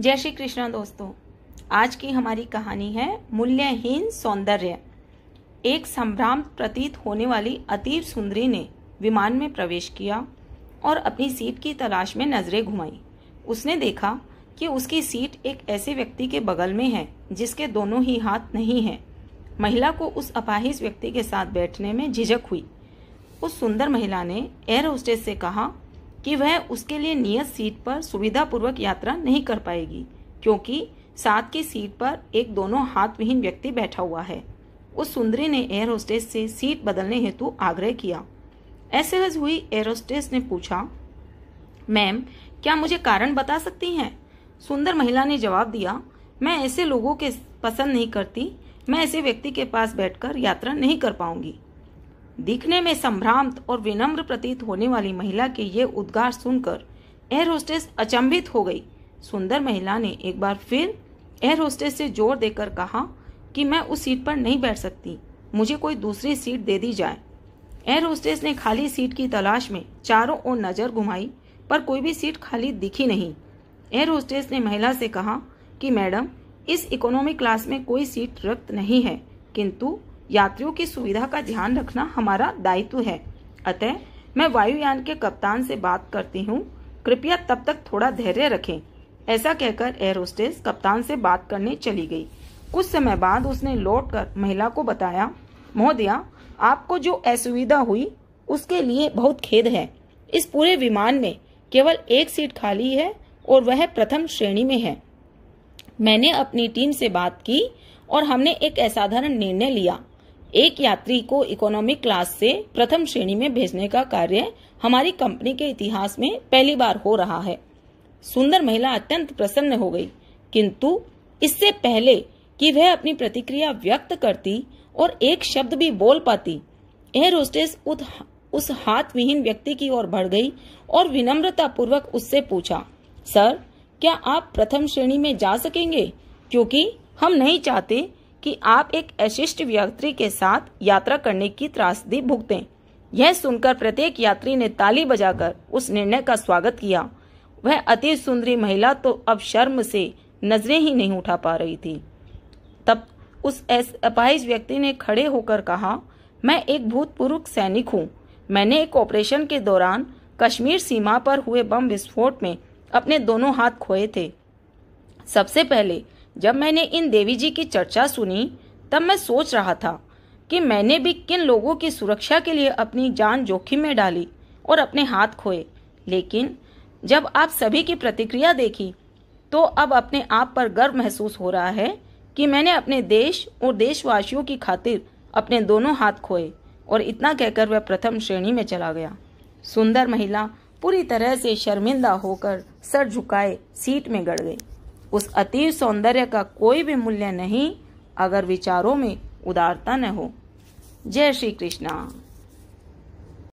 जय श्री कृष्ण दोस्तों, आज की हमारी कहानी है मूल्यहीन सौंदर्य। एक संभ्रांत प्रतीत होने वाली अतीव सुंदरी ने विमान में प्रवेश किया और अपनी सीट की तलाश में नजरें घुमाई। उसने देखा कि उसकी सीट एक ऐसे व्यक्ति के बगल में है जिसके दोनों ही हाथ नहीं हैं। महिला को उस अपाहिज व्यक्ति के साथ बैठने में झिझक हुई। उस सुंदर महिला ने एयर होस्टेस से कहा कि वह उसके लिए नियत सीट पर सुविधापूर्वक यात्रा नहीं कर पाएगी, क्योंकि साथ की सीट पर एक दोनों हाथ विहीन व्यक्ति बैठा हुआ है। उस सुंदरी ने एयर होस्टेस से सीट बदलने हेतु आग्रह किया। असहज हुई एयर होस्टेस ने पूछा, मैम, क्या मुझे कारण बता सकती हैं? सुंदर महिला ने जवाब दिया, मैं ऐसे लोगों के पसंद नहीं करती। मैं ऐसे व्यक्ति के पास बैठकर यात्रा नहीं कर पाऊंगी। दिखने में संभ्रांत और विनम्र प्रतीत होने वाली महिला के ये उद्गार सुनकर एयर होस्टेस अचंभित हो गई। सुंदर महिला ने एक बार फिर एयर होस्टेस से जोर देकर कहा कि मैं उस सीट पर नहीं बैठ सकती, मुझे कोई दूसरी सीट दे दी जाए। एयर होस्टेस ने खाली सीट की तलाश में चारों ओर नजर घुमाई, पर कोई भी सीट खाली दिखी नहीं। एयर होस्टेस ने महिला से कहा कि मैडम, इस इकोनॉमी क्लास में कोई सीट रिक्त नहीं है, किंतु यात्रियों की सुविधा का ध्यान रखना हमारा दायित्व है। अतः मैं वायुयान के कप्तान से बात करती हूँ, कृपया तब तक थोड़ा धैर्य रखें। ऐसा कहकर एयर होस्टेस कप्तान से बात करने चली गई। कुछ समय बाद उसने लौटकर महिला को बताया, महोदया, आपको जो असुविधा हुई उसके लिए बहुत खेद है। इस पूरे विमान में केवल एक सीट खाली है और वह प्रथम श्रेणी में है। मैंने अपनी टीम से बात की और हमने एक असाधारण निर्णय लिया। एक यात्री को इकोनॉमिक क्लास से प्रथम श्रेणी में भेजने का कार्य हमारी कंपनी के इतिहास में पहली बार हो रहा है। सुंदर महिला अत्यंत प्रसन्न हो गई, किंतु इससे पहले कि वह अपनी प्रतिक्रिया व्यक्त करती और एक शब्द भी बोल पाती, एयर होस्टेस उस हाथ विहीन व्यक्ति की ओर बढ़ गई और विनम्रता पूर्वक उससे पूछा, सर, क्या आप प्रथम श्रेणी में जा सकेंगे? क्योंकि हम नहीं चाहते कि आप एक अशिष्ट यात्री के साथ यात्रा करने की त्रासदी भुगतें। यह सुनकर प्रत्येक यात्री ने ताली बजाकर उस निर्णय का स्वागत किया। वह अति सुंदरी महिला तो अब शर्म से नजरें ही नहीं उठा पा रही थी। तब उस अपाहिज व्यक्ति ने खड़े होकर कहा, मैं एक भूतपूर्व सैनिक हूँ। मैंने एक ऑपरेशन के दौरान कश्मीर सीमा पर हुए बम विस्फोट में अपने दोनों हाथ खोए थे। सबसे पहले जब मैंने इन देवी जी की चर्चा सुनी, तब मैं सोच रहा था कि मैंने भी किन लोगों की सुरक्षा के लिए अपनी जान जोखिम में डाली और अपने हाथ खोए। लेकिन जब आप सभी की प्रतिक्रिया देखी, तो अब अपने आप पर गर्व महसूस हो रहा है कि मैंने अपने देश और देशवासियों की खातिर अपने दोनों हाथ खोए। और इतना कहकर वह प्रथम श्रेणी में चला गया। सुंदर महिला पूरी तरह से शर्मिंदा होकर सर झुकाए सीट में गड़ गई। उस अतीव सौंदर्य का कोई भी मूल्य नहीं अगर विचारों में उदारता न हो। जय श्री कृष्णा।